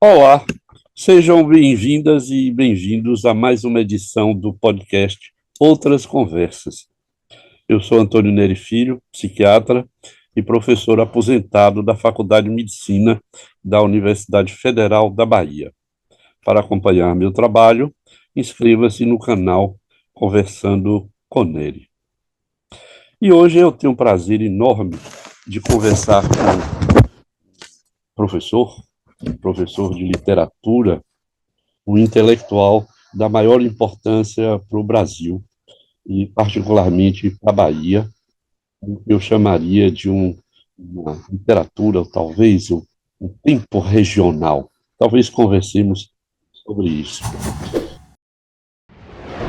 Olá, sejam bem-vindas e bem-vindos a mais uma edição do podcast Outras Conversas. Eu sou Antônio Neri Filho, psiquiatra e professor aposentado da Faculdade de Medicina da Universidade Federal da Bahia. Para acompanhar meu trabalho, inscreva-se no canal Conversando com Neri. E hoje eu tenho um prazer enorme de conversar com o professor de literatura, um intelectual da maior importância para o Brasil, e particularmente para a Bahia. Eu chamaria de uma literatura, ou talvez um tempo regional. Talvez conversemos sobre isso.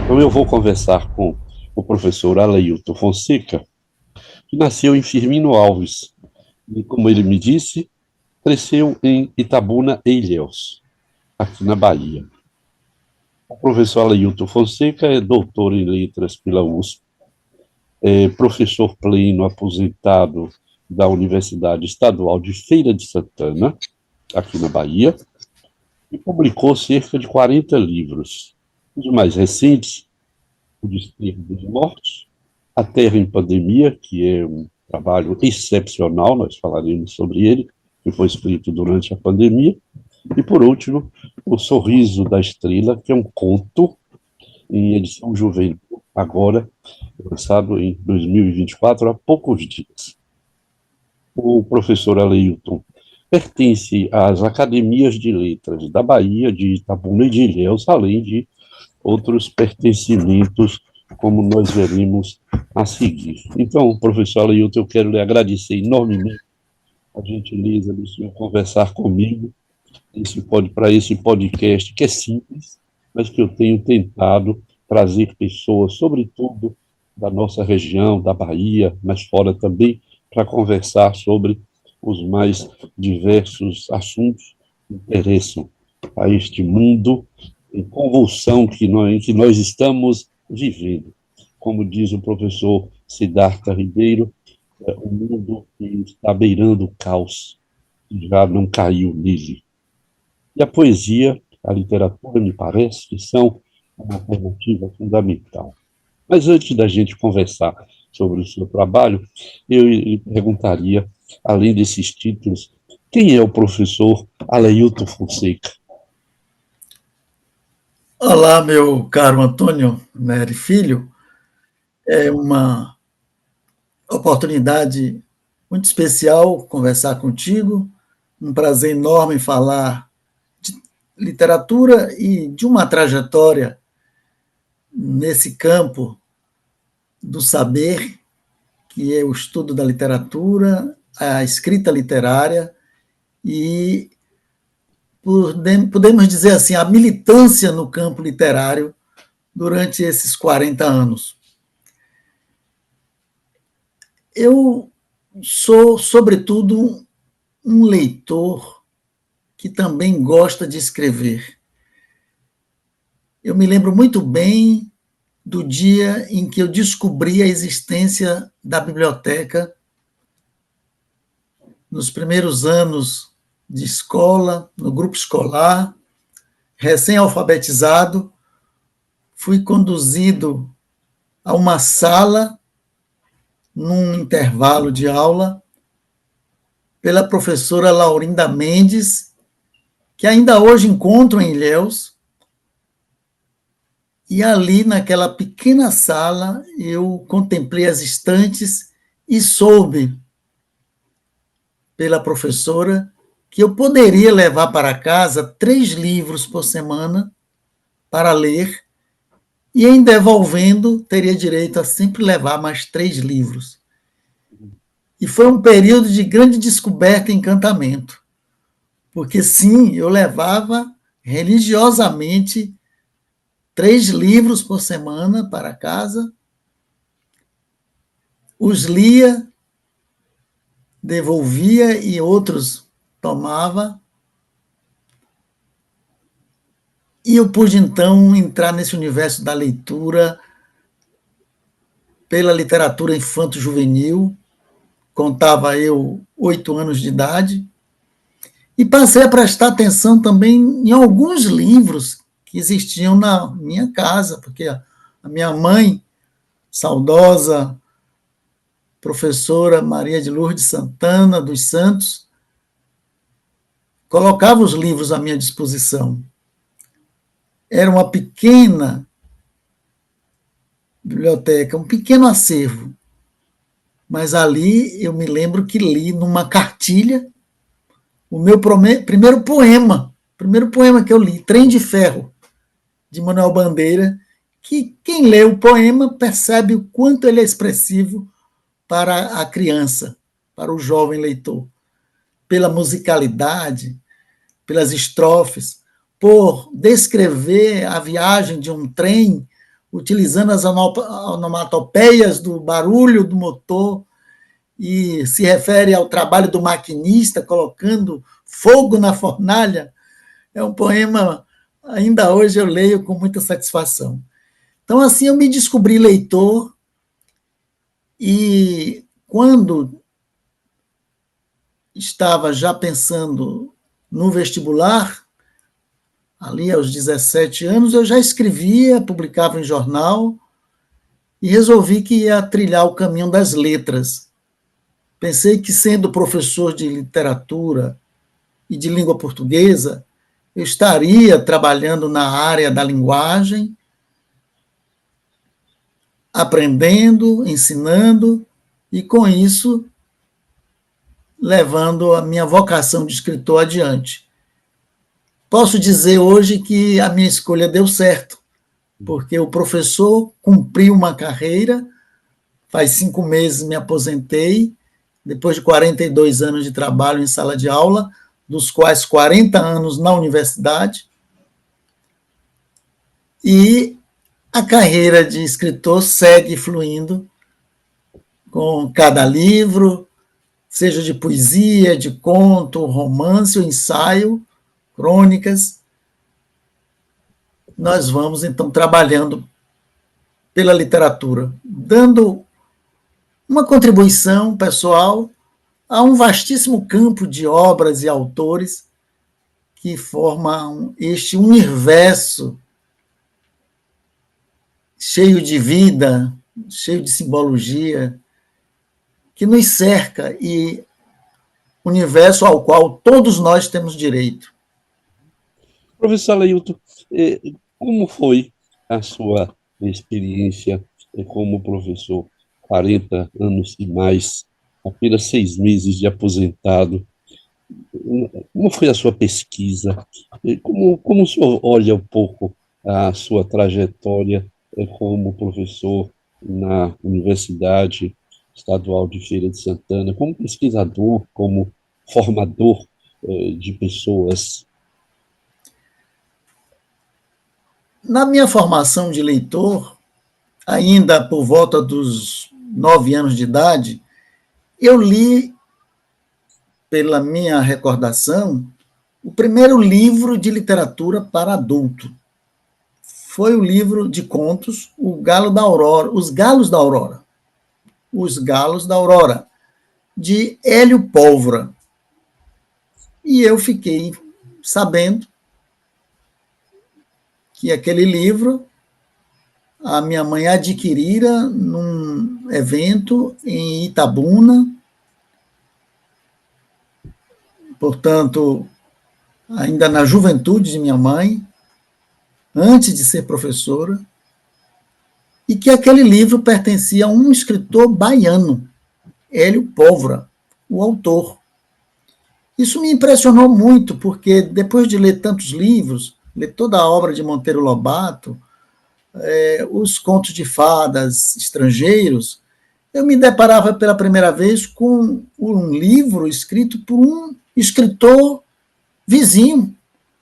Então, eu vou conversar com o professor Aleilton Fonseca, que nasceu em Firmino Alves, e, como ele me disse, cresceu em Itabuna e Ilhéus, aqui na Bahia. O professor Aleilton Fonseca é doutor em letras pela USP, é professor pleno aposentado da Universidade Estadual de Feira de Santana, aqui na Bahia, e publicou cerca de 40 livros. Os mais recentes, O Desterro dos Mortos, A Terra em Pandemia, que é um trabalho excepcional, nós falaremos sobre ele, que foi escrito durante a pandemia, e, por último, O Sorriso da Estrela, que é um conto em edição juvenil, agora lançado em 2024, há poucos dias. O professor Aleilton pertence às academias de letras da Bahia, de Itabuna e de Ilhéus, além de outros pertencimentos, como nós veremos a seguir. Então, professor Aleilton, eu quero lhe agradecer enormemente a gentileza do senhor conversar comigo para esse podcast, que é simples, mas que eu tenho tentado trazer pessoas, sobretudo da nossa região, da Bahia, mas fora também, para conversar sobre os mais diversos assuntos que interessam a este mundo em convulsão em que nós estamos vivendo. Como diz o professor Siddhartha Ribeiro, o mundo está beirando o caos, já não caiu nele. E a poesia, a literatura, me parece que são uma alternativa fundamental. Mas antes da gente conversar sobre o seu trabalho, eu lhe perguntaria, além desses títulos, quem é o professor Aleilton Fonseca? Olá, meu caro Antônio Neri Filho. É uma oportunidade muito especial conversar contigo. Um prazer enorme falar de literatura e de uma trajetória nesse campo do saber, que é o estudo da literatura, a escrita literária e, podemos dizer assim, a militância no campo literário durante esses 40 anos. Eu sou, sobretudo, um leitor que também gosta de escrever. Eu me lembro muito bem do dia em que eu descobri a existência da biblioteca, nos primeiros anos de escola, no grupo escolar, recém-alfabetizado, fui conduzido a uma sala, num intervalo de aula, pela professora Laurinda Mendes, que ainda hoje encontro em Ilhéus, e ali, naquela pequena sala, eu contemplei as estantes e soube, pela professora, que eu poderia levar para casa 3 livros por semana para ler, e em devolvendo, teria direito a sempre levar mais 3 livros. E foi um período de grande descoberta e encantamento, porque sim, eu levava religiosamente 3 livros por semana para casa, os lia, devolvia e outros tomava. E eu pude, então, entrar nesse universo da leitura pela literatura infanto-juvenil. Contava eu 8 anos de idade. E passei a prestar atenção também em alguns livros que existiam na minha casa, porque a minha mãe, saudosa professora Maria de Lourdes Santana dos Santos, colocava os livros à minha disposição. Era uma pequena biblioteca, um pequeno acervo, mas ali eu me lembro que li numa cartilha o meu primeiro poema que eu li, Trem de Ferro, de Manuel Bandeira, que quem lê o poema percebe o quanto ele é expressivo para a criança, para o jovem leitor, pela musicalidade, pelas estrofes, por descrever a viagem de um trem, utilizando as onomatopeias do barulho do motor, e se refere ao trabalho do maquinista colocando fogo na fornalha. É um poema, ainda hoje eu leio com muita satisfação. Então, assim, eu me descobri leitor, e quando estava já pensando no vestibular, ali aos 17 anos, eu já escrevia, publicava em jornal, e resolvi que ia trilhar o caminho das letras. Pensei que, sendo professor de literatura e de língua portuguesa, eu estaria trabalhando na área da linguagem, aprendendo, ensinando, e com isso levando a minha vocação de escritor adiante. Posso dizer hoje que a minha escolha deu certo, porque o professor cumpriu uma carreira, faz 5 meses me aposentei, depois de 42 anos de trabalho em sala de aula, dos quais 40 anos na universidade, e a carreira de escritor segue fluindo com cada livro, seja de poesia, de conto, romance ou ensaio, crônicas. Nós vamos, então, trabalhando pela literatura, dando uma contribuição pessoal a um vastíssimo campo de obras e autores que formam este universo cheio de vida, cheio de simbologia, que nos cerca, e universo ao qual todos nós temos direito. Professor Alailton, como foi a sua experiência como professor? 40 anos e mais, apenas 6 meses de aposentado. Como foi a sua pesquisa? Como o senhor olha um pouco a sua trajetória como professor na Universidade Estadual de Feira de Santana, como pesquisador, como formador de pessoas? Na minha formação de leitor, ainda por volta dos 9 anos de idade, eu li, pela minha recordação, o primeiro livro de literatura para adulto. Foi o livro de contos O Galo da Aurora, Os Galos da Aurora. Os Galos da Aurora, de Hélio Pólvora. E eu fiquei sabendo que aquele livro a minha mãe adquirira num evento em Itabuna, portanto, ainda na juventude de minha mãe, antes de ser professora, e que aquele livro pertencia a um escritor baiano, Hélio Pólvora, o autor. Isso me impressionou muito, porque depois de ler tantos livros, ler toda a obra de Monteiro Lobato, os contos de fadas estrangeiros, eu me deparava pela primeira vez com um livro escrito por um escritor vizinho,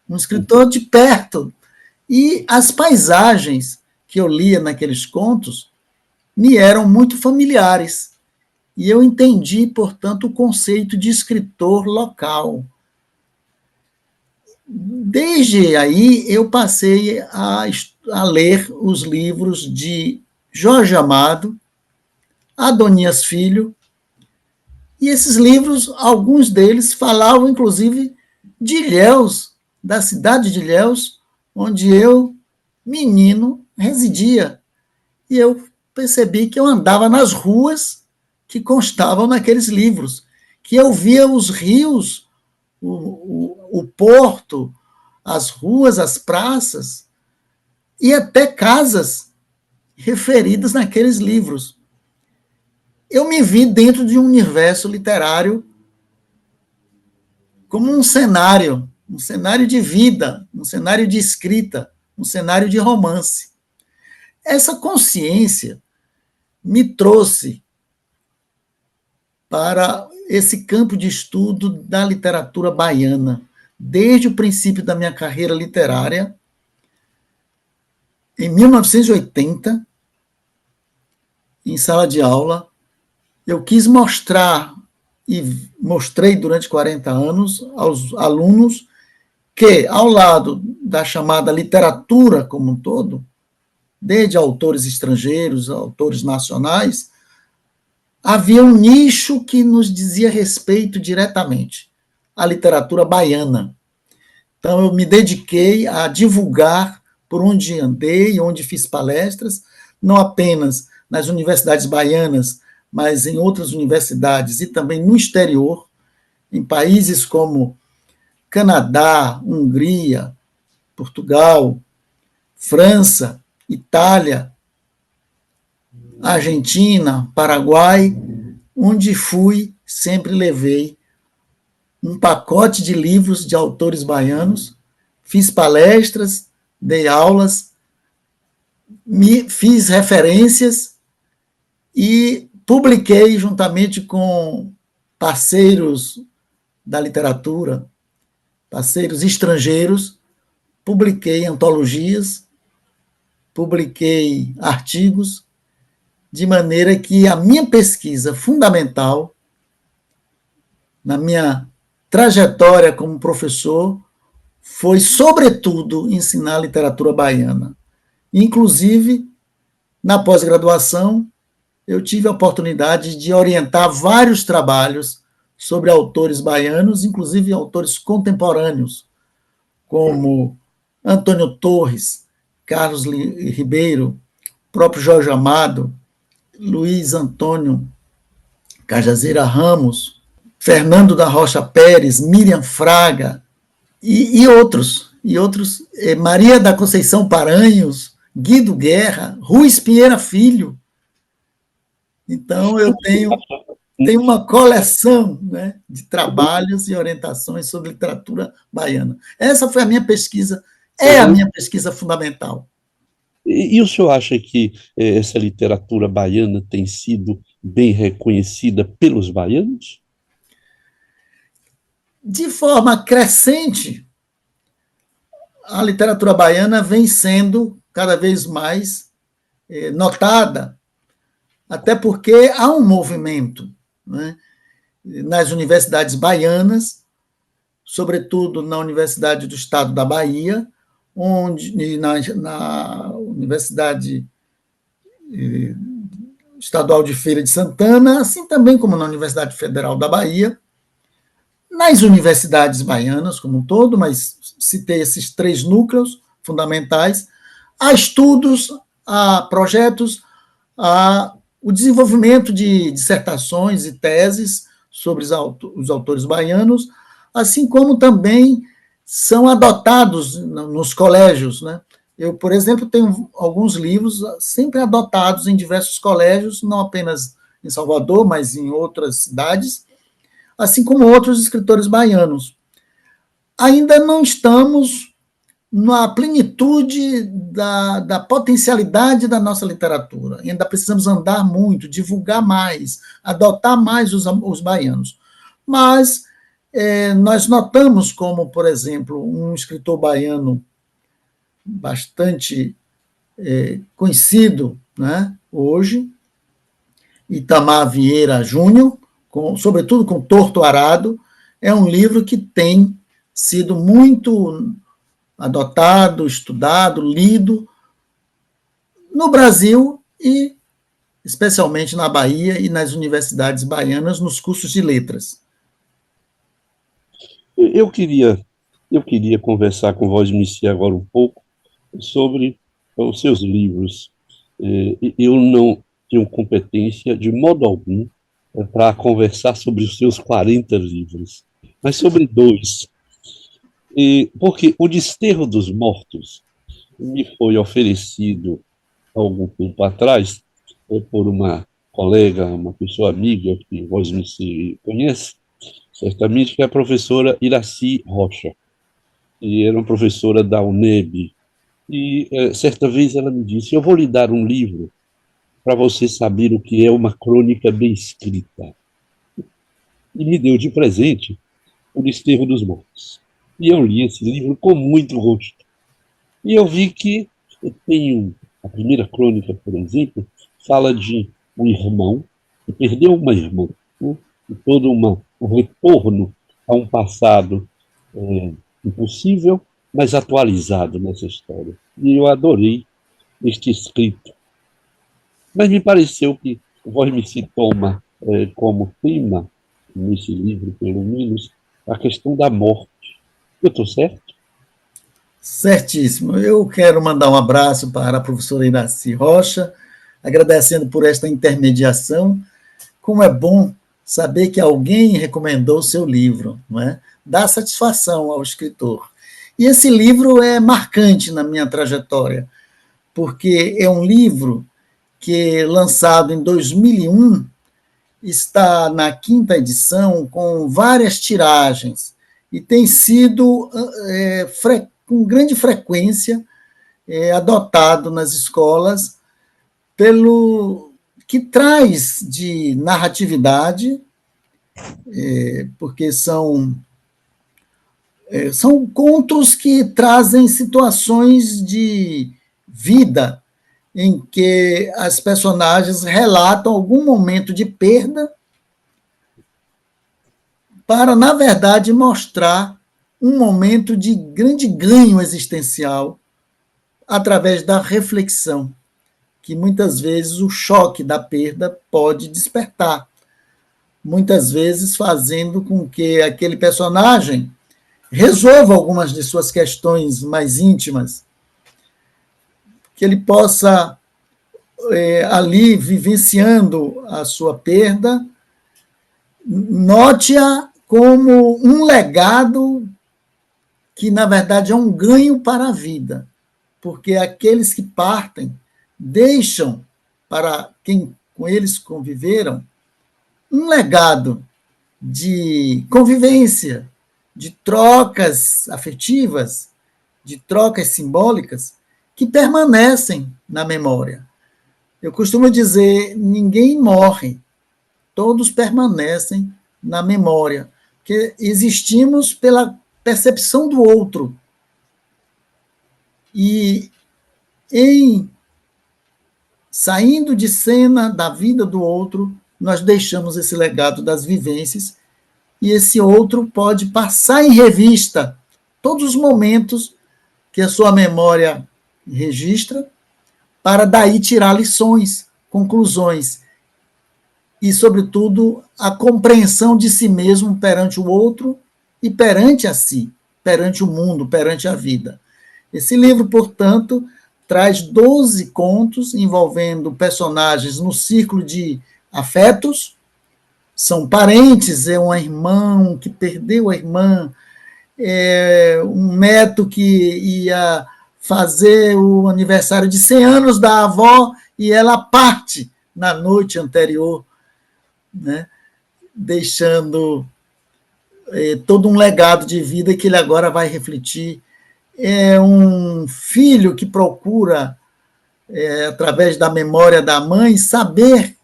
um escritor de perto. E as paisagens que eu lia naqueles contos me eram muito familiares. E eu entendi, portanto, o conceito de escritor local. Desde aí, eu passei a ler os livros de Jorge Amado, Adonias Filho, e esses livros, alguns deles, falavam, inclusive, de Ilhéus, da cidade de Ilhéus, onde eu, menino, residia. E eu percebi que eu andava nas ruas que constavam naqueles livros, que eu via os rios, o porto, as ruas, as praças e até casas referidas naqueles livros. Eu me vi dentro de um universo literário como um cenário de vida, um cenário de escrita, um cenário de romance. Essa consciência me trouxe para esse campo de estudo da literatura baiana, desde o princípio da minha carreira literária, em 1980, em sala de aula, eu quis mostrar, e mostrei durante 40 anos, aos alunos que, ao lado da chamada literatura como um todo, desde autores estrangeiros, autores nacionais, havia um nicho que nos dizia respeito diretamente, a literatura baiana. Então, eu me dediquei a divulgar por onde andei, onde fiz palestras, não apenas nas universidades baianas, mas em outras universidades e também no exterior, em países como Canadá, Hungria, Portugal, França, Itália, Argentina, Paraguai, onde fui, sempre levei um pacote de livros de autores baianos, fiz palestras, dei aulas, fiz referências e publiquei juntamente com parceiros da literatura, parceiros estrangeiros, publiquei antologias, publiquei artigos, de maneira que a minha pesquisa fundamental, na minha trajetória como professor, foi, sobretudo, ensinar literatura baiana. Inclusive, na pós-graduação, eu tive a oportunidade de orientar vários trabalhos sobre autores baianos, inclusive autores contemporâneos, como Antônio Torres, Carlos Ribeiro, próprio Jorge Amado, Luiz Antônio Cajazeira Ramos, Fernando da Rocha Pérez, Miriam Fraga e outros, Maria da Conceição Paranhos, Guido Guerra, Rui Pinheira Filho. Então, eu tenho uma coleção, né, de trabalhos e orientações sobre literatura baiana. Essa foi a minha pesquisa, é a minha pesquisa fundamental. E o senhor acha que essa literatura baiana tem sido bem reconhecida pelos baianos? De forma crescente, a literatura baiana vem sendo cada vez mais notada, até porque há um movimento, né, nas universidades baianas, sobretudo na Universidade do Estado da Bahia, onde na Universidade Estadual de Feira de Santana, assim também como na Universidade Federal da Bahia, nas universidades baianas como um todo, mas citei esses 3 núcleos fundamentais, há estudos, há projetos, há o desenvolvimento de dissertações e teses sobre os autores baianos, assim como também são adotados nos colégios, né? Eu, por exemplo, tenho alguns livros sempre adotados em diversos colégios, não apenas em Salvador, mas em outras cidades, assim como outros escritores baianos. Ainda não estamos na plenitude da potencialidade da nossa literatura. Ainda precisamos andar muito, divulgar mais, adotar mais os baianos. Mas nós notamos como, por exemplo, um escritor baiano bastante conhecido, né, hoje, Itamar Vieira Júnior, sobretudo com Torto Arado, é um livro que tem sido muito adotado, estudado, lido no Brasil e especialmente na Bahia e nas universidades baianas, nos cursos de letras. Eu queria Eu queria conversar com vós, Missi, agora um pouco sobre os seus livros. Eu não tenho competência, de modo algum, para conversar sobre os seus 40 livros, mas sobre dois. Porque o Desterro dos Mortos me foi oferecido há algum tempo atrás por uma colega, uma pessoa amiga que vós Missi conhece, certamente, que é a professora Iraci Rocha, e era uma professora da UNEB. E certa vez ela me disse: Eu vou lhe dar um livro para você saber o que é uma crônica bem escrita. E me deu de presente O Desterro dos Mortos. E eu li esse livro com muito gosto. E eu vi que tem a primeira crônica, por exemplo, fala de um irmão que perdeu uma irmã, né? E todo um retorno a um passado impossível, mas atualizado nessa história. E eu adorei este escrito. Mas me pareceu que o Voz se toma como tema, nesse livro, pelo menos, a questão da morte. Eu estou certo? Certíssimo. Eu quero mandar um abraço para a professora Iraci Rocha, agradecendo por esta intermediação. Como é bom saber que alguém recomendou o seu livro, não é? Dá satisfação ao escritor. E esse livro é marcante na minha trajetória, porque é um livro que, lançado em 2001, está na quinta edição, com várias tiragens, e tem sido com grande frequência adotado nas escolas, pelo que traz de narratividade, porque são contos que trazem situações de vida em que as personagens relatam algum momento de perda para, na verdade, mostrar um momento de grande ganho existencial através da reflexão, que muitas vezes o choque da perda pode despertar, muitas vezes fazendo com que aquele personagem resolva algumas de suas questões mais íntimas, que ele possa, ali, vivenciando a sua perda, note-a como um legado que, na verdade, é um ganho para a vida, porque aqueles que partem deixam para quem com eles conviveram um legado de convivência, de trocas afetivas, de trocas simbólicas que permanecem na memória. Eu costumo dizer, ninguém morre, todos permanecem na memória, porque existimos pela percepção do outro. E em saindo de cena da vida do outro, nós deixamos esse legado das vivências, e esse outro pode passar em revista todos os momentos que a sua memória registra, para daí tirar lições, conclusões, e, sobretudo, a compreensão de si mesmo perante o outro e perante a si, perante o mundo, perante a vida. Esse livro, portanto, traz 12 contos envolvendo personagens no círculo de afetos, são parentes, é um irmão que perdeu a irmã, é um neto que ia fazer o aniversário de 100 anos da avó e ela parte na noite anterior, né, deixando todo um legado de vida que ele agora vai refletir. É um filho que procura, através da memória da mãe, saber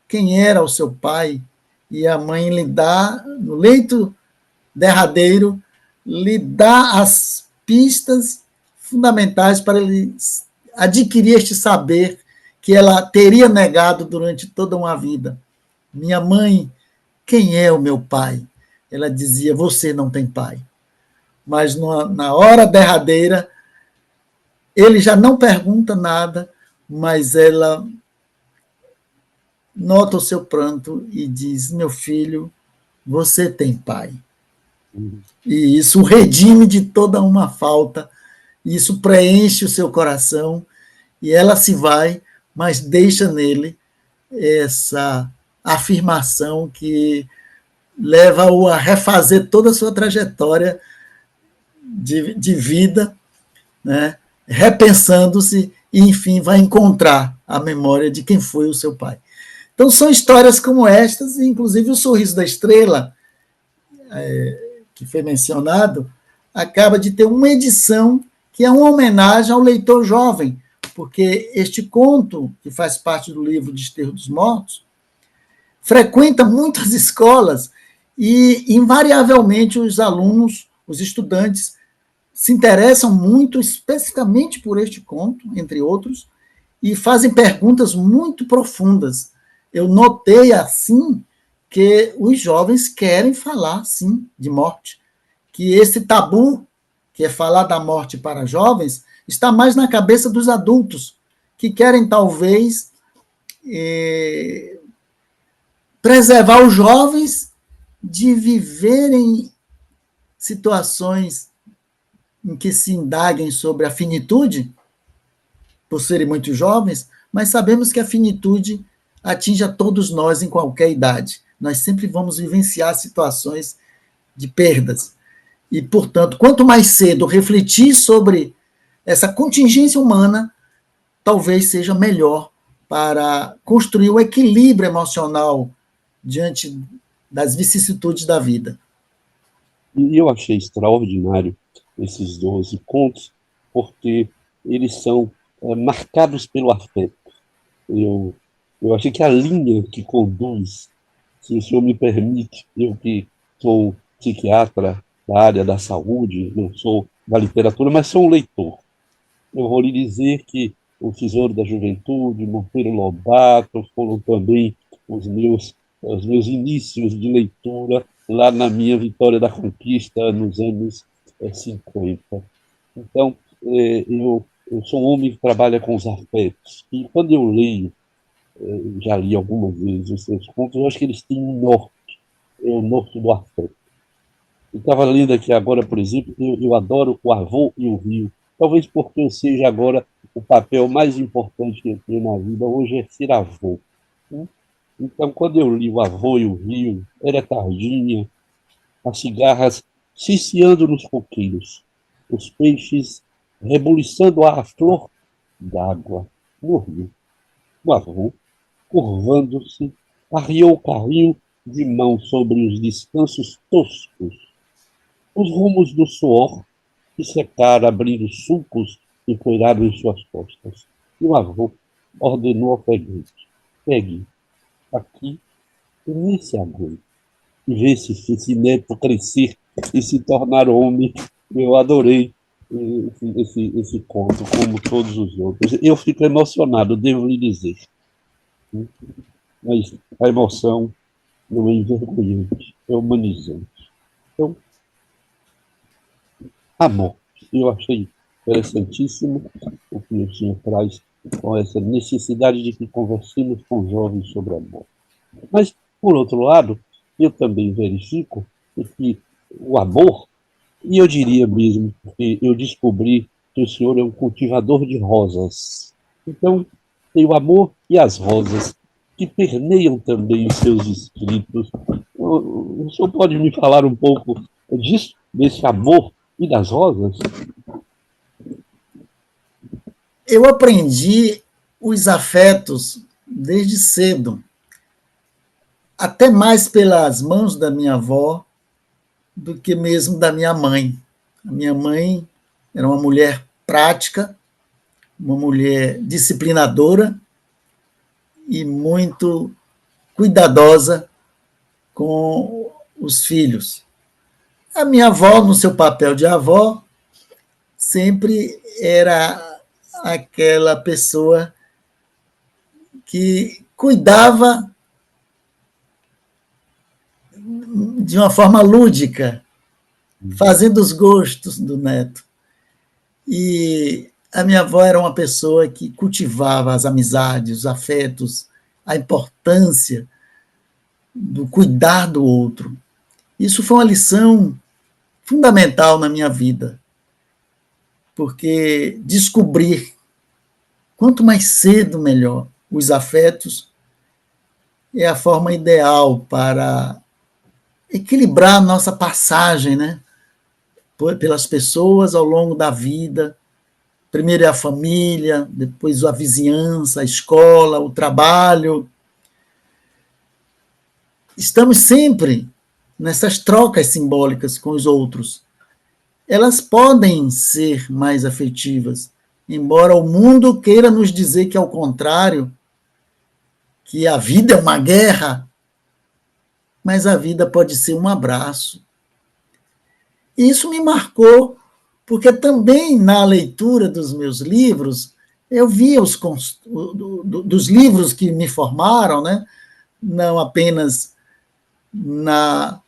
quem era o seu pai, e a mãe lhe dá, no leito derradeiro, lhe dá as pistas fundamentais para ele adquirir este saber que ela teria negado durante toda uma vida. Minha mãe, quem é o meu pai? Ela dizia, você não tem pai. Mas na hora derradeira, ele já não pergunta nada, mas ela nota o seu pranto e diz, meu filho, você tem pai. E isso o redime de toda uma falta, isso preenche o seu coração, e ela se vai, mas deixa nele essa afirmação que leva-o a refazer toda a sua trajetória de vida, né? Repensando-se e, enfim, vai encontrar a memória de quem foi o seu pai. Então, são histórias como estas, inclusive o Sorriso da Estrela, que foi mencionado, acaba de ter uma edição que é uma homenagem ao leitor jovem, porque este conto, que faz parte do livro Desterro dos Mortos, frequenta muitas escolas e, invariavelmente, os alunos, os estudantes, se interessam muito especificamente por este conto, entre outros, e fazem perguntas muito profundas. Eu notei, assim, que os jovens querem falar, sim, de morte, que esse tabu, que é falar da morte para jovens, está mais na cabeça dos adultos, que querem, talvez, preservar os jovens de viverem situações em que se indaguem sobre a finitude, por serem muito jovens, mas sabemos que a finitude atinge a todos nós em qualquer idade. Nós sempre vamos vivenciar situações de perdas. E, portanto, quanto mais cedo refletir sobre essa contingência humana, talvez seja melhor para construir o equilíbrio emocional diante das vicissitudes da vida. E eu achei extraordinário esses 12 contos, porque eles são marcados pelo afeto. Eu achei que a linha que conduz, se o senhor me permite, eu que sou psiquiatra da área da saúde, não sou da literatura, mas sou um leitor. Eu vou lhe dizer que O Tesouro da Juventude, Monteiro Lobato foram também os meus inícios de leitura lá na minha Vitória da Conquista, nos anos 50. Então, eu sou um homem que trabalha com os afetos. E quando eu leio, já li algumas vezes os seus contos, eu acho que eles têm um norte, é o norte do afeto. Eu estava lendo aqui agora, por exemplo, eu adoro O Avô e o Rio. Talvez porque eu seja agora o papel mais importante que eu tenho na vida hoje é ser avô. Né? Então, quando eu li O Avô e o Rio, era tardinha, as cigarras ciciando nos coqueiros, os peixes rebuliçando à flor d'água no rio. O avô, curvando-se, arriou o carrinho de mão sobre os descansos toscos, os rumos do suor que secaram abrindo sulcos empoeirados em suas costas. E o avô ordenou ao pegante: pegue, aqui e nesse aguento. E ver esse neto crescer e se tornar homem. Eu adorei esse conto, como todos os outros. Eu fico emocionado, devo lhe dizer. Mas a emoção não é envergonhante, é humanizante. Então, amor. Eu achei interessantíssimo o que o senhor traz com essa necessidade de que conversemos com jovens sobre amor. Mas, por outro lado, eu também verifico que o amor, e eu diria mesmo, porque eu descobri que o senhor é um cultivador de rosas. Então, tem o amor e as rosas, que permeiam também os seus escritos. O senhor pode me falar um pouco disso, desse amor e das rosas? Eu aprendi os afetos desde cedo, até mais pelas mãos da minha avó do que mesmo da minha mãe. A minha mãe era uma mulher prática, uma mulher disciplinadora e muito cuidadosa com os filhos. A minha avó, no seu papel de avó, sempre era aquela pessoa que cuidava de uma forma lúdica, fazendo os gostos do neto. E a minha avó era uma pessoa que cultivava as amizades, os afetos, a importância do cuidar do outro. Isso foi uma lição fundamental na minha vida, porque descobrir, quanto mais cedo, melhor, os afetos é a forma ideal para equilibrar a nossa passagem, né, pelas pessoas ao longo da vida. Primeiro é a família, depois a vizinhança, a escola, o trabalho. Estamos sempre nessas trocas simbólicas com os outros. Elas podem ser mais afetivas, embora o mundo queira nos dizer que, ao contrário, que a vida é uma guerra, mas a vida pode ser um abraço. E isso me marcou, porque também na leitura dos meus livros, eu via dos livros que me formaram, né? Não apenas na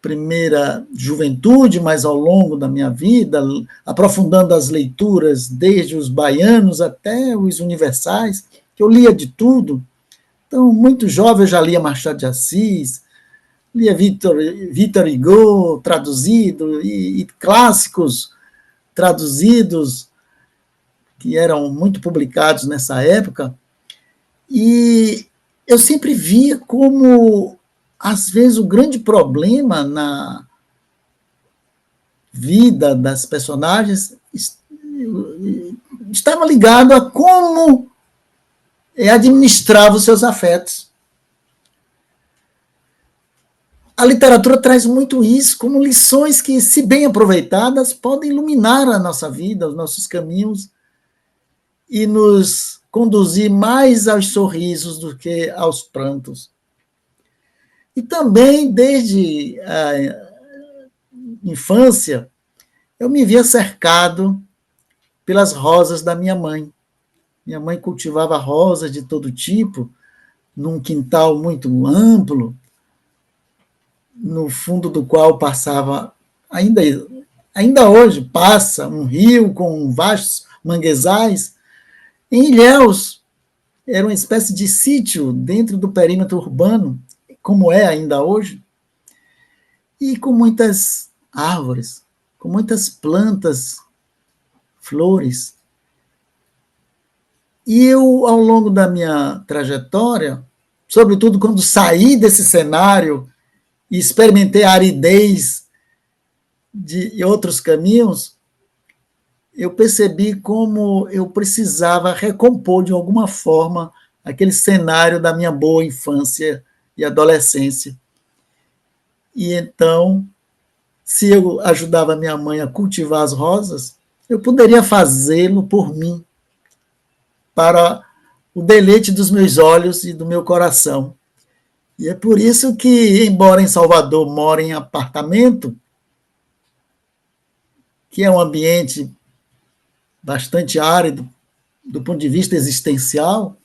primeira juventude, mas ao longo da minha vida, aprofundando as leituras desde os baianos até os universais, que eu lia de tudo. Então, muito jovem, eu já lia Machado de Assis, lia Victor Hugo traduzido, e clássicos traduzidos, que eram muito publicados nessa época, e eu sempre via como, às vezes, o grande problema na vida das personagens estava ligado a como administrava os seus afetos. A literatura traz muito isso, como lições que, se bem aproveitadas, podem iluminar a nossa vida, os nossos caminhos, e nos conduzir mais aos sorrisos do que aos prantos. E também, desde a infância, eu me via cercado pelas rosas da minha mãe. Minha mãe cultivava rosas de todo tipo, num quintal muito amplo, no fundo do qual passava, ainda hoje, passa um rio com vastos manguezais. Em Ilhéus, era uma espécie de sítio dentro do perímetro urbano, como é ainda hoje, e com muitas árvores, com muitas plantas, flores. E eu, ao longo da minha trajetória, sobretudo quando saí desse cenário e experimentei a aridez de outros caminhos, eu percebi como eu precisava recompor de alguma forma aquele cenário da minha boa infância e adolescência. E então, se eu ajudava minha mãe a cultivar as rosas, eu poderia fazê-lo por mim, para o deleite dos meus olhos e do meu coração. E é por isso que, embora em Salvador more em apartamento, que é um ambiente bastante árido do ponto de vista existencial,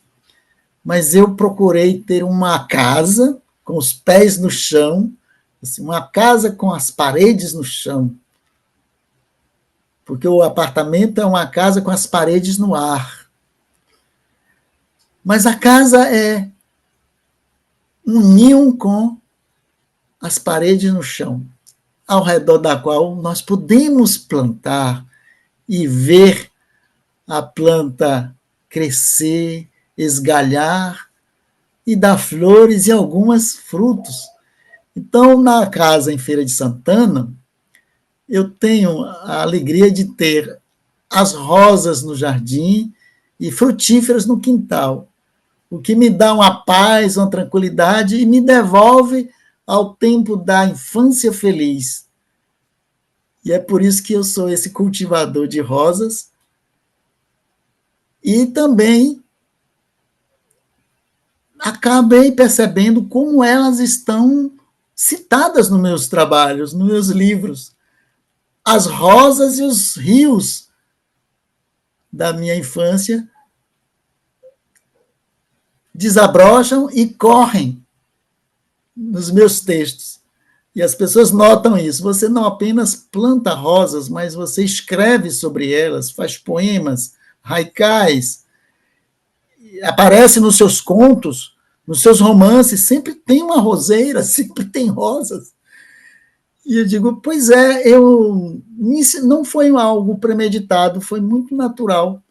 mas eu procurei ter uma casa com os pés no chão, assim, uma casa com as paredes no chão, porque o apartamento é uma casa com as paredes no ar. Mas a casa é um ninho com as paredes no chão, ao redor da qual nós podemos plantar e ver a planta crescer, esgalhar e dar flores e algumas frutos. Então, na casa em Feira de Santana, eu tenho a alegria de ter as rosas no jardim e frutíferas no quintal, o que me dá uma paz, uma tranquilidade e me devolve ao tempo da infância feliz. E é por isso que eu sou esse cultivador de rosas. E também acabei percebendo como elas estão citadas nos meus trabalhos, nos meus livros. As rosas e os rios da minha infância desabrocham e correm nos meus textos. E as pessoas notam isso. Você não apenas planta rosas, mas você escreve sobre elas, faz poemas, haikais, aparece nos seus contos, nos seus romances, sempre tem uma roseira, sempre tem rosas. E eu digo, pois é, não foi algo premeditado, foi muito natural.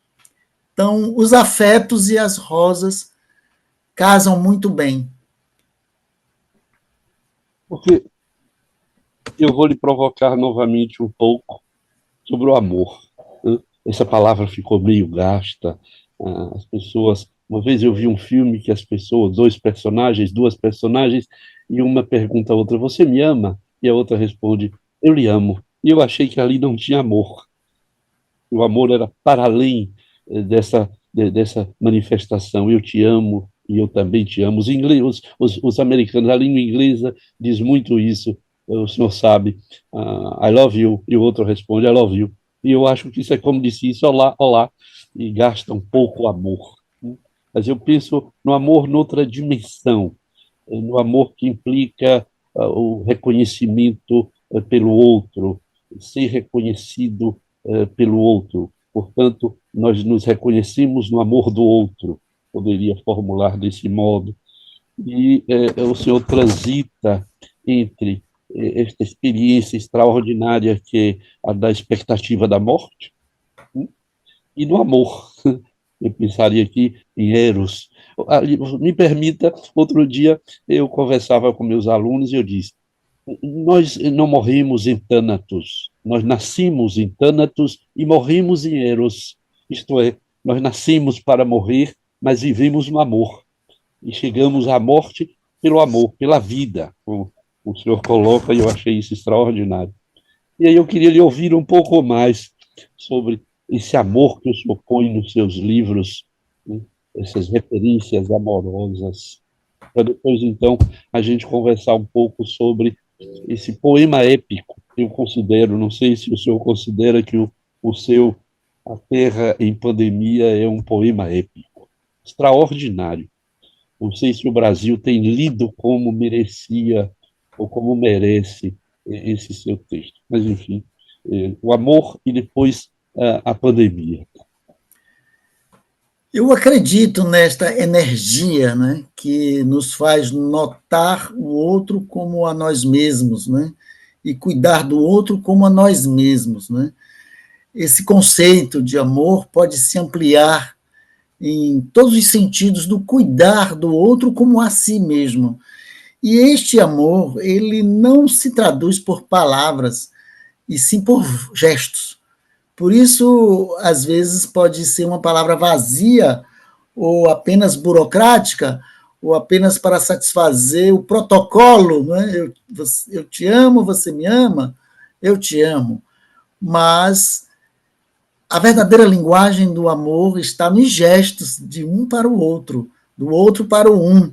Então, os afetos e as rosas casam muito bem. Porque eu vou lhe provocar novamente um pouco sobre o amor, né? Essa palavra ficou meio gasta. As pessoas. Uma vez eu vi um filme que as pessoas, duas personagens, e uma pergunta a outra: Você me ama? E a outra responde: Eu lhe amo. E eu achei que ali não tinha amor. O amor era para além dessa manifestação. Eu te amo e eu também te amo. Os americanos, a língua inglesa diz muito isso. O senhor sabe, I love you, e o outro responde, I love you. E eu acho que isso é como disse isso, olá, olá, e gasta um pouco o amor. Mas eu penso no amor noutra dimensão, no amor que implica o reconhecimento pelo outro, ser reconhecido pelo outro. Portanto, nós nos reconhecemos no amor do outro, poderia formular desse modo. E o Senhor transita entre esta experiência extraordinária que é a da expectativa da morte, e no amor. Eu pensaria aqui em Eros. Me permita, outro dia eu conversava com meus alunos e eu disse: nós não morremos em Thanatos, nós nascemos em Thanatos e morrimos em Eros. Isto é, nós nascemos para morrer, mas vivemos no amor. E chegamos à morte pelo amor, pela vida, como o senhor coloca, e eu achei isso extraordinário. E aí eu queria lhe ouvir um pouco mais sobre esse amor que o senhor põe nos seus livros, né? Essas referências amorosas, para depois, então, a gente conversar um pouco sobre esse poema épico. Eu considero, não sei se o senhor considera que o seu A Terra em Pandemia é um poema épico, extraordinário. Não sei se o Brasil tem lido como merecia ou como merece esse seu texto. Mas, enfim, o amor e depois a pandemia. Eu acredito nesta energia, né, que nos faz notar o outro como a nós mesmos, né, e cuidar do outro como a nós mesmos, né. Esse conceito de amor pode se ampliar em todos os sentidos do cuidar do outro como a si mesmo. E este amor, ele não se traduz por palavras, e sim por gestos. Por isso, às vezes, pode ser uma palavra vazia, ou apenas burocrática, ou apenas para satisfazer o protocolo, né? Eu te amo, você me ama, eu te amo. Mas a verdadeira linguagem do amor está nos gestos de um para o outro, do outro para o um,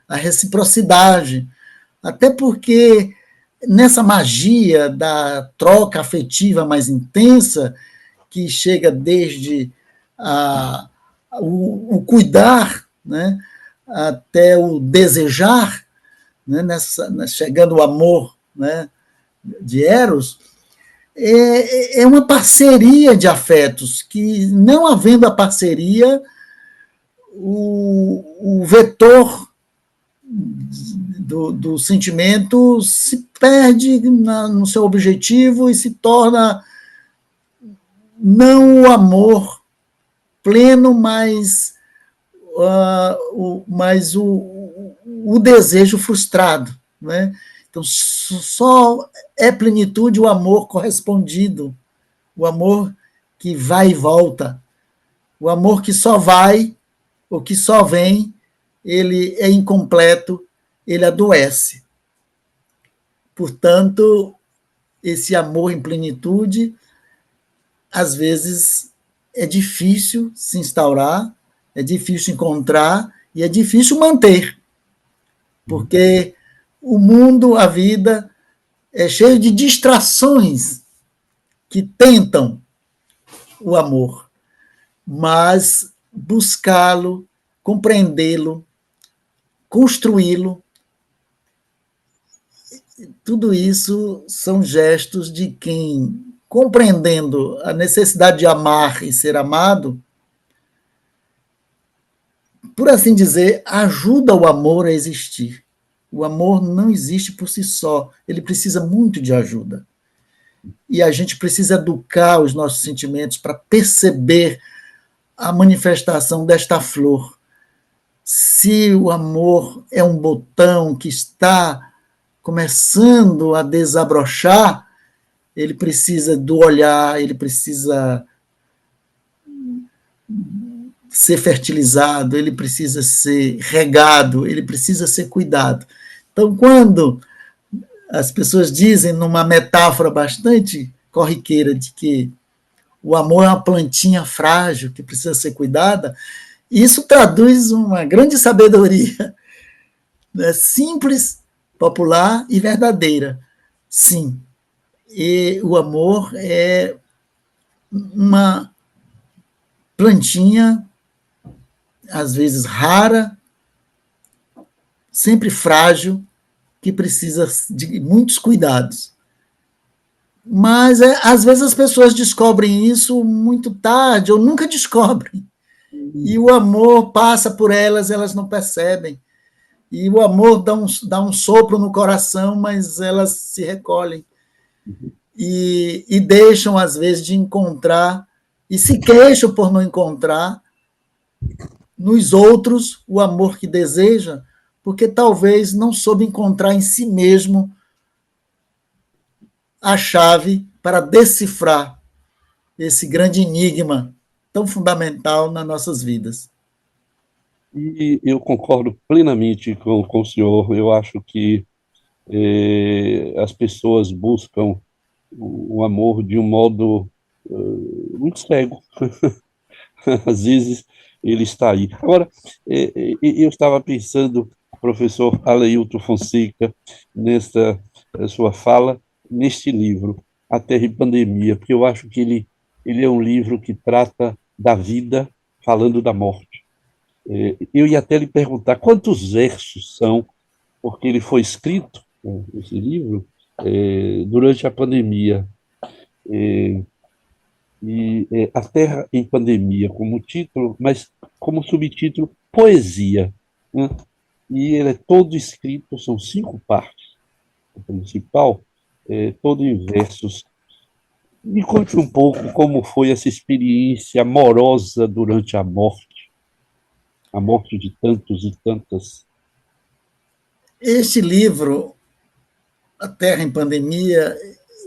a reciprocidade. Até porque nessa magia da troca afetiva mais intensa, que chega desde o cuidar, né, até o desejar, né, chegando o amor, né, de Eros, é uma parceria de afetos, que não havendo a parceria, o vetor do sentimento se perde no seu objetivo e se torna não o amor pleno, mas, o desejo frustrado. Né? Então, só é plenitude o amor correspondido, o amor que vai e volta, o amor que só vai, ou que só vem, ele é incompleto, ele adoece. Portanto, esse amor em plenitude, às vezes, é difícil se instaurar, é difícil encontrar e é difícil manter, porque o mundo, a vida, é cheio de distrações que tentam o amor, mas buscá-lo, compreendê-lo, construí-lo, tudo isso são gestos de quem, compreendendo a necessidade de amar e ser amado, por assim dizer, ajuda o amor a existir. O amor não existe por si só, ele precisa muito de ajuda. E a gente precisa educar os nossos sentimentos para perceber a manifestação desta flor. Se o amor é um botão que está começando a desabrochar, ele precisa do olhar, ele precisa ser fertilizado, ele precisa ser regado, ele precisa ser cuidado. Então, quando as pessoas dizem, numa metáfora bastante corriqueira, de que o amor é uma plantinha frágil que precisa ser cuidada, isso traduz uma grande sabedoria, né? Simples, popular e verdadeira. Sim, e o amor é uma plantinha, às vezes rara, sempre frágil, que precisa de muitos cuidados. Mas, às vezes, as pessoas descobrem isso muito tarde, ou nunca descobrem. E o amor passa por elas, elas não percebem. E o amor dá um sopro no coração, mas elas se recolhem. E deixam, às vezes, de encontrar, e se queixam por não encontrar nos outros o amor que deseja, porque talvez não soube encontrar em si mesmo a chave para decifrar esse grande enigma tão fundamental nas nossas vidas. E eu concordo plenamente com o senhor. Eu acho que as pessoas buscam o amor de um modo muito cego. Às vezes ele está aí. Agora, eu estava pensando, professor Aleilton Fonseca, nesta sua fala, neste livro, A Terra e Pandemia, porque eu acho que ele é um livro que trata da vida falando da morte. Eu ia até lhe perguntar quantos versos são, porque ele foi escrito, esse livro, durante a pandemia. A Terra em Pandemia como título, mas como subtítulo, Poesia, né? E ele é todo escrito, são 5 partes. O principal é todo em versos. Me conte um pouco como foi essa experiência amorosa durante a morte de tantos e tantas. Este livro, A Terra em Pandemia,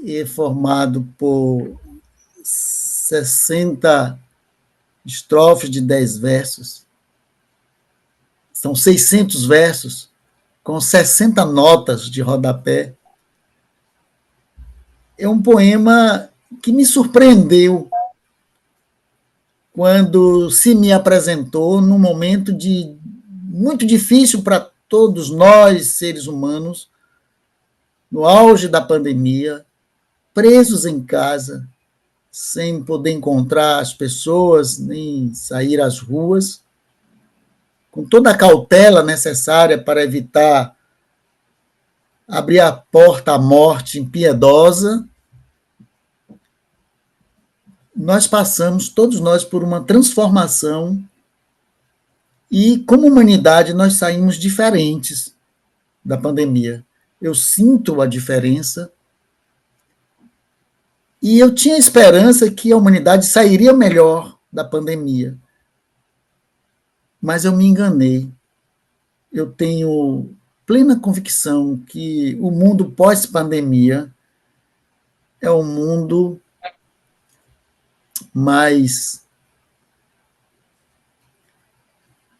é formado por 60 estrofes de 10 versos. São 600 versos, com 60 notas de rodapé. É um poema que me surpreendeu quando se me apresentou num momento muito difícil para todos nós, seres humanos, no auge da pandemia, presos em casa, sem poder encontrar as pessoas, nem sair às ruas, com toda a cautela necessária para evitar abrir a porta à morte impiedosa. Nós passamos, todos nós, por uma transformação e, como humanidade, nós saímos diferentes da pandemia. Eu sinto a diferença e eu tinha esperança que a humanidade sairia melhor da pandemia. Mas eu me enganei. Eu tenho plena convicção que o mundo pós-pandemia é um mundo mais...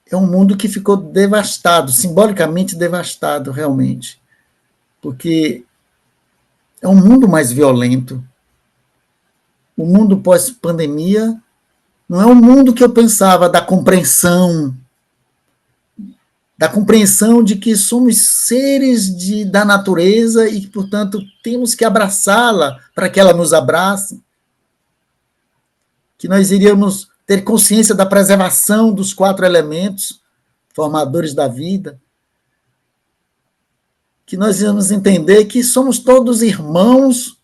É um mundo que ficou devastado, simbolicamente devastado, realmente. Porque é um mundo mais violento. O mundo pós-pandemia não é um mundo que eu pensava da compreensão de que somos seres da natureza e que, portanto, temos que abraçá-la para que ela nos abrace, que nós iríamos ter consciência da preservação dos 4 elementos formadores da vida, que nós íamos entender que somos todos irmãos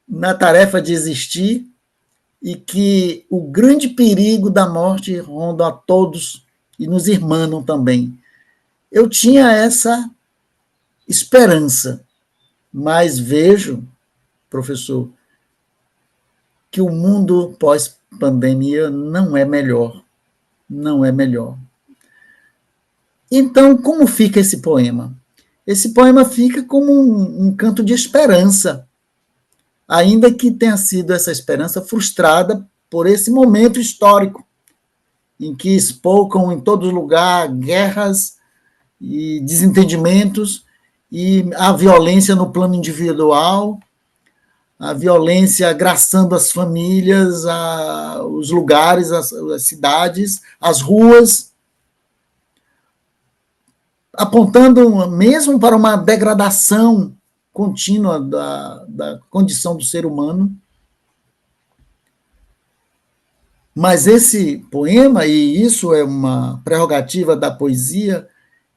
na tarefa de existir e que o grande perigo da morte ronda a todos e nos irmanam também. eu tinha essa esperança, mas vejo, professor, que o mundo pós-pandemia não é melhor, não é melhor. Então, como fica esse poema? Esse poema fica como um canto de esperança, ainda que tenha sido essa esperança frustrada por esse momento histórico, em que espolcam em todo lugar guerras e desentendimentos, e a violência no plano individual, a violência agraçando as famílias, os lugares, as cidades, as ruas, apontando mesmo para uma degradação contínua da condição do ser humano. Mas esse poema, e isso é uma prerrogativa da poesia,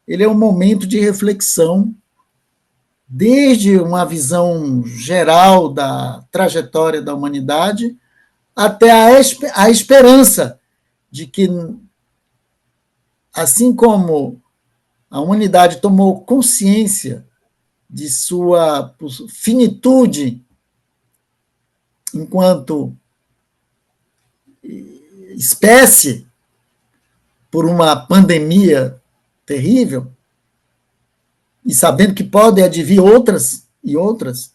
ele é um momento de reflexão, desde uma visão geral da trajetória da humanidade, até a esperança de que, assim como a humanidade tomou consciência de sua finitude enquanto espécie por uma pandemia terrível, e sabendo que podem advir outras e outras,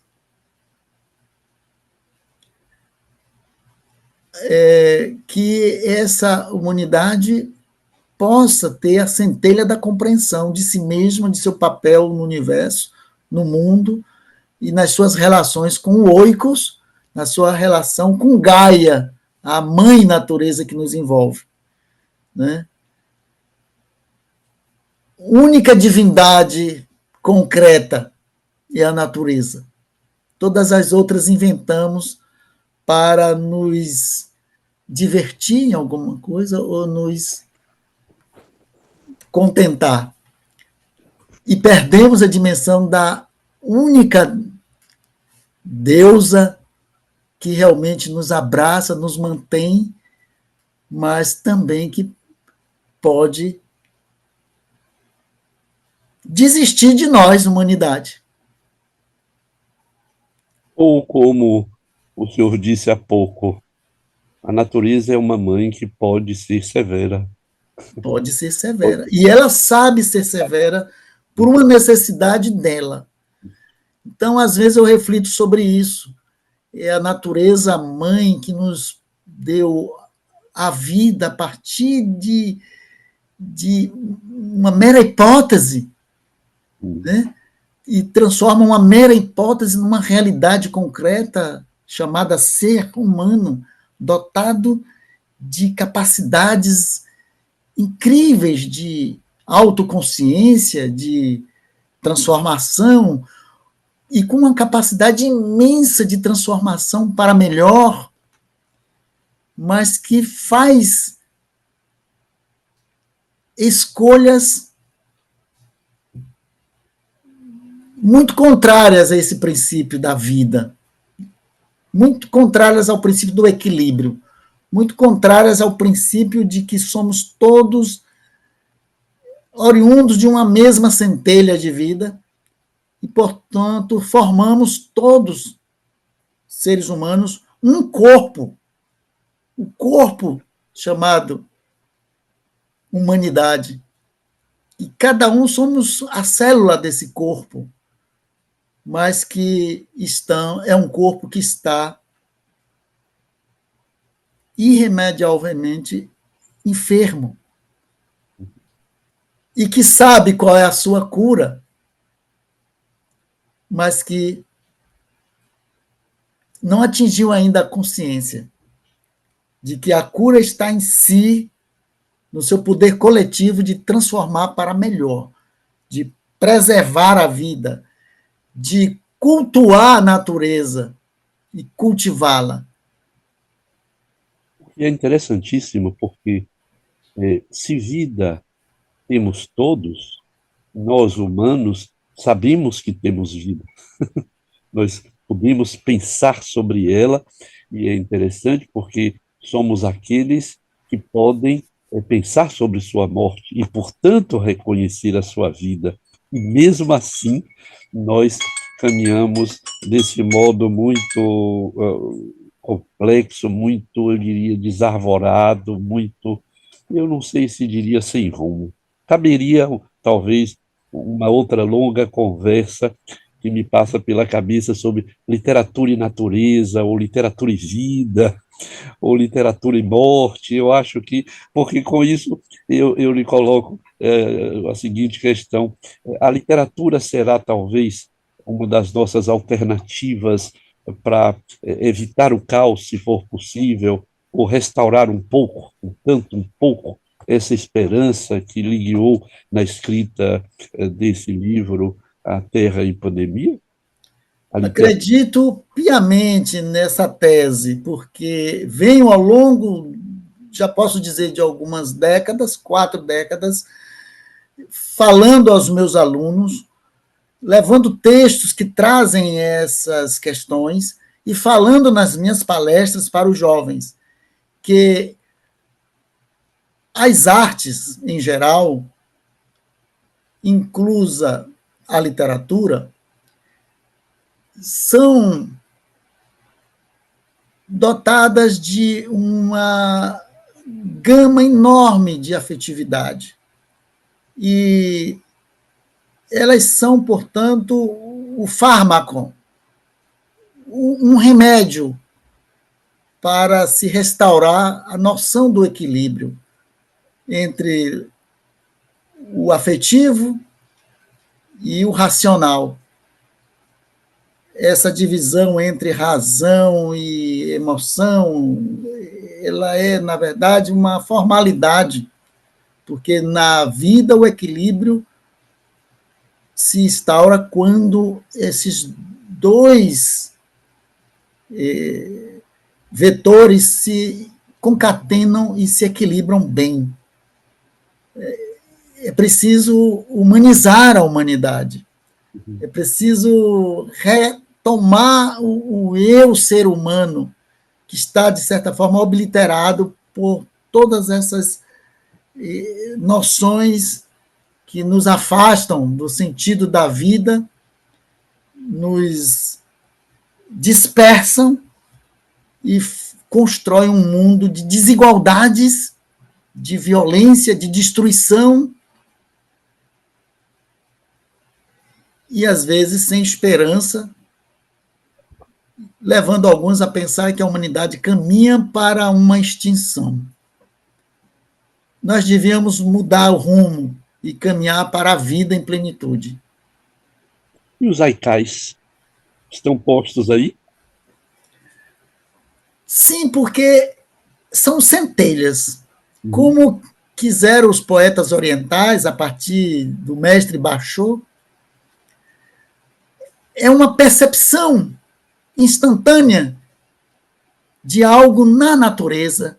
que essa humanidade possa ter a centelha da compreensão de si mesma, de seu papel no universo, no mundo, e nas suas relações com o oikos, na sua relação com Gaia, a mãe natureza que nos envolve. Né? Única divindade concreta é a natureza. Todas as outras inventamos para nos divertir em alguma coisa ou nos contentar. E perdemos a dimensão da única deusa que realmente nos abraça, nos mantém, mas também que pode desistir de nós, humanidade. Ou como o senhor disse há pouco, a natureza é uma mãe que pode ser severa. Pode ser severa. E ela sabe ser severa por uma necessidade dela. Então, às vezes, eu reflito sobre isso. É a natureza mãe que nos deu a vida a partir de uma mera hipótese, né? E transforma uma mera hipótese numa realidade concreta chamada ser humano, dotado de capacidades incríveis de autoconsciência, de transformação, e com uma capacidade imensa de transformação para melhor, mas que faz escolhas muito contrárias a esse princípio da vida, muito contrárias ao princípio do equilíbrio, muito contrárias ao princípio de que somos todos oriundos de uma mesma centelha de vida e, portanto, formamos todos, seres humanos, um corpo, o corpo chamado humanidade. E cada um somos a célula desse corpo, mas que é um corpo que está irremediavelmente enfermo e que sabe qual é a sua cura, mas que não atingiu ainda a consciência de que a cura está em si, no seu poder coletivo de transformar para melhor, de preservar a vida, de cultuar a natureza e cultivá-la. E é interessantíssimo porque se vida temos todos, nós humanos sabemos que temos vida. Nós podemos pensar sobre ela, e é interessante porque somos aqueles que podem pensar sobre sua morte e, portanto, reconhecer a sua vida. E mesmo assim, nós caminhamos desse modo muito complexo, muito, eu diria, desarvorado, muito, eu não sei se diria sem rumo. Caberia, talvez, uma outra longa conversa que me passa pela cabeça sobre literatura e natureza, ou literatura e vida, ou literatura e morte. Eu acho que, porque com isso eu lhe coloco a seguinte questão: a literatura será talvez uma das nossas alternativas para evitar o caos, se for possível, ou restaurar um pouco, um pouco, essa esperança que lhe guiou na escrita desse livro, A Terra em Pandemia? A literatura. Acredito piamente nessa tese, porque venho ao longo, já posso dizer, de algumas décadas, 4 décadas, falando aos meus alunos, levando textos que trazem essas questões e falando nas minhas palestras para os jovens que as artes, em geral, inclusa a literatura, são dotadas de uma gama enorme de afetividade. E elas são, portanto, o fármaco, um remédio para se restaurar a noção do equilíbrio entre o afetivo e o racional. Essa divisão entre razão e emoção, ela é, na verdade, uma formalidade, porque na vida o equilíbrio se instaura quando esses dois vetores se concatenam e se equilibram bem. É preciso humanizar a humanidade. É preciso retomar o eu ser humano, que está, de certa forma, obliterado por todas essas noções que nos afastam do sentido da vida, nos dispersam e constroem um mundo de desigualdades, de violência, de destruição, e às vezes sem esperança, levando alguns a pensar que a humanidade caminha para uma extinção. Nós devíamos mudar o rumo e caminhar para a vida em plenitude. E os haikais estão postos aí? Sim, porque são centelhas. Como quiseram os poetas orientais, a partir do mestre Bashô, é uma percepção instantânea de algo na natureza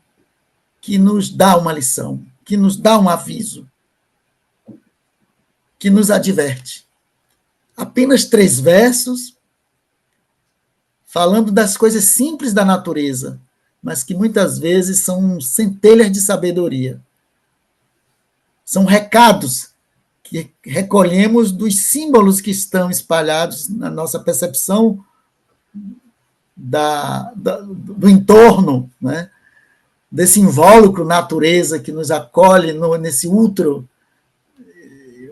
que nos dá uma lição, que nos dá um aviso, que nos adverte. Apenas 3 versos, falando das coisas simples da natureza, mas que muitas vezes são centelhas de sabedoria. São recados que recolhemos dos símbolos que estão espalhados na nossa percepção do entorno, né? Desse invólucro natureza que nos acolhe nesse útero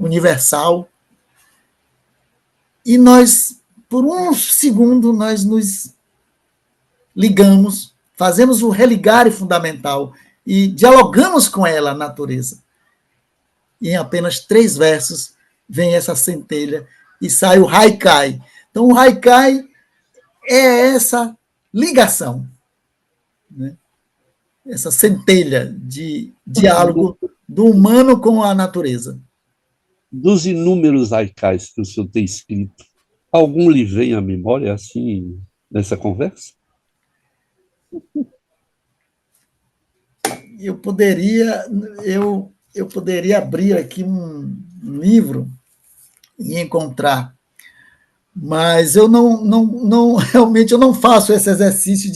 universal. E nós, por um segundo, nós nos ligamos, fazemos o religare fundamental e dialogamos com ela, a natureza. E em apenas 3 versos vem essa centelha e sai o haikai. Então, o haikai é essa ligação, né? Essa centelha de diálogo do humano com a natureza. Dos inúmeros haikais que o senhor tem escrito, algum lhe vem à memória, assim, nessa conversa? Eu poderia abrir aqui um livro e encontrar, mas eu não realmente eu não faço esse exercício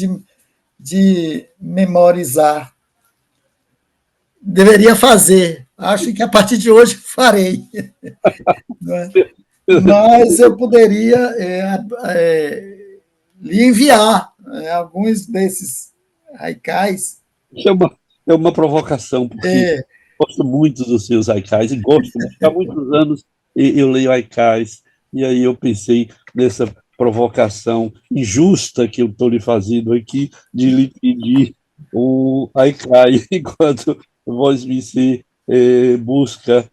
de memorizar. deveria fazer. Acho que a partir de hoje farei. Não é? Mas eu poderia lhe enviar alguns desses haikais. É uma provocação, porque É, gosto muito dos seus haikais e gosto muito. Há muitos anos eu leio haikais, e aí eu pensei nessa provocação injusta que eu estou lhe fazendo aqui, de lhe pedir um haikai, enquanto Voz Me busca.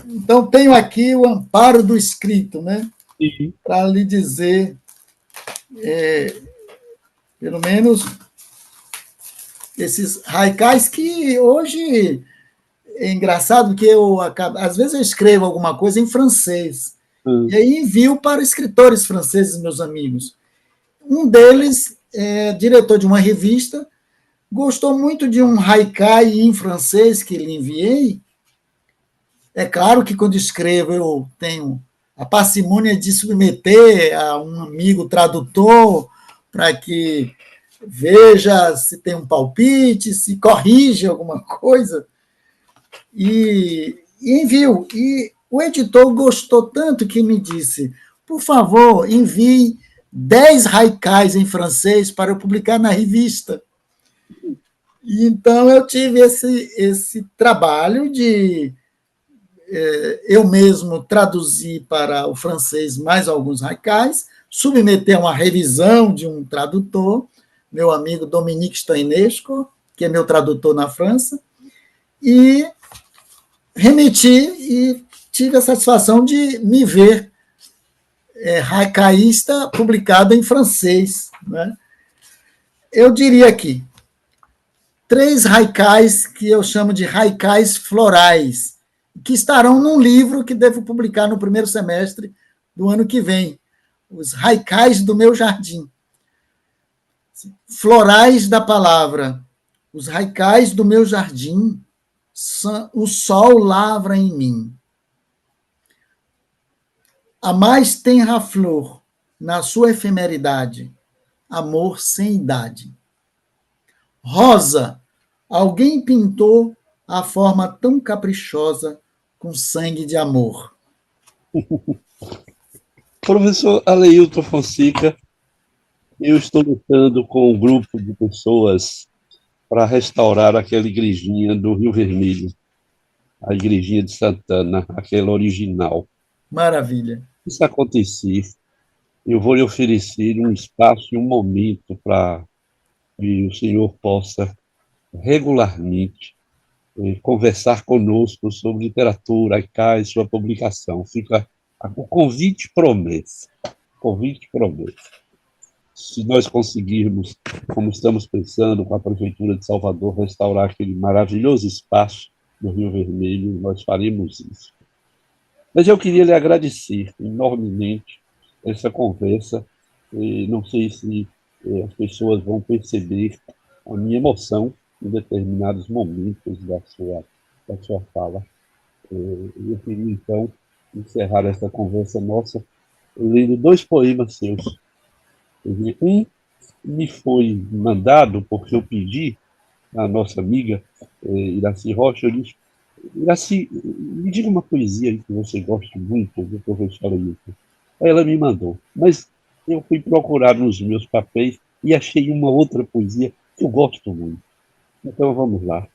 então, tenho aqui o amparo do escrito, né? Para lhe dizer, pelo menos, esses haikais que hoje é engraçado que às vezes eu escrevo alguma coisa em francês e aí envio para escritores franceses, meus amigos. Um deles é diretor de uma revista, gostou muito de um haikai em francês que lhe enviei. É claro que quando escrevo eu tenho a parcimônia de submeter a um amigo tradutor para que veja se tem um palpite, se corrige alguma coisa, e envio. E o editor gostou tanto que me disse, por favor, envie 10 haikais em francês para eu publicar na revista. E então eu tive esse trabalho de eu mesmo traduzir para o francês mais alguns haikais, submeter a uma revisão de um tradutor, meu amigo Dominique Stainesco, que é meu tradutor na França, e remeti e tive a satisfação de me ver haikaísta publicado em francês. Né? Eu diria aqui, 3 haikais que eu chamo de haikais florais, que estarão num livro que devo publicar no primeiro semestre do ano que vem, os haikais do meu jardim. Florais da palavra, os haikais do meu jardim, o sol lavra em mim. A mais tenra flor, na sua efemeridade, amor sem idade. Rosa, alguém pintou a forma tão caprichosa com sangue de amor. Professor Aleilton Fonseca, eu estou lutando com um grupo de pessoas para restaurar aquela igrejinha do Rio Vermelho, a igrejinha de Santana, aquela original. Maravilha. Se isso acontecer, eu vou lhe oferecer um espaço e um momento para que o senhor possa regularmente conversar conosco sobre literatura, e sua publicação. Fica o convite promessa. Convite promessa. Se nós conseguirmos, como estamos pensando com a Prefeitura de Salvador, restaurar aquele maravilhoso espaço do Rio Vermelho, nós faremos isso. Mas eu queria lhe agradecer enormemente essa conversa. Não sei se as pessoas vão perceber a minha emoção em determinados momentos da sua fala. Eu queria, então, encerrar essa conversa nossa lendo 2 poemas seus. Um me foi mandado porque eu pedi à nossa amiga Iraci Rocha, eu disse, Iraci, me diga uma poesia aí que você gosta muito do professor Ailton. Aí ela me mandou, mas eu fui procurar nos meus papéis e achei uma outra poesia que eu gosto muito. Então vamos lá.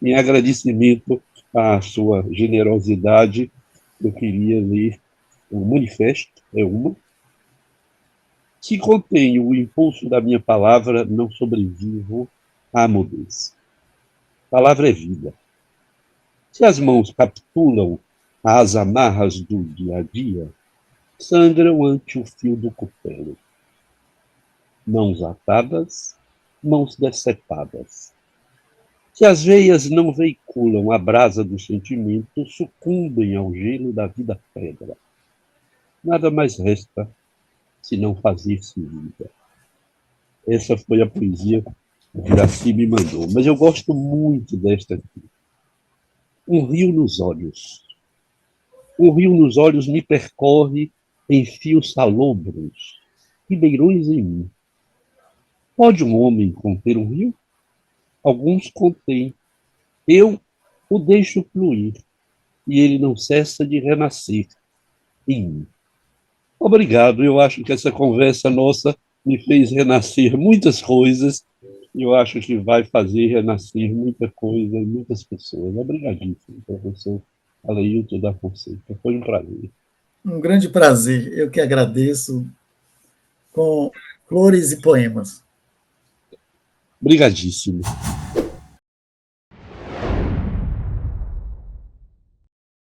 Em agradecimento à sua generosidade, eu queria ler o manifesto, é uma. Se contenho o impulso da minha palavra, não sobrevivo à mudez. Palavra é vida. Se as mãos capitulam às amarras do dia a dia, sangram ante o fio do cutelo. Mãos atadas, mãos decepadas. Se as veias não veiculam a brasa do sentimento, sucumbem ao gelo da vida pedra. Nada mais resta senão fazer-se vida. Essa foi a poesia que Iraci me mandou. Mas eu gosto muito desta aqui. Um rio nos olhos. Um rio nos olhos me percorre em fios salobros, ribeirões em mim. Pode um homem conter um rio? alguns contêm. Eu o deixo fluir, e ele não cessa de renascer em mim. Obrigado, eu acho que essa conversa nossa me fez renascer muitas coisas, e eu acho que vai fazer renascer muita coisa em muitas pessoas. Obrigadíssimo, professor Aleilton da Fonseca. Foi um prazer. Um grande prazer, eu que agradeço, com flores e poemas. Obrigadíssimo.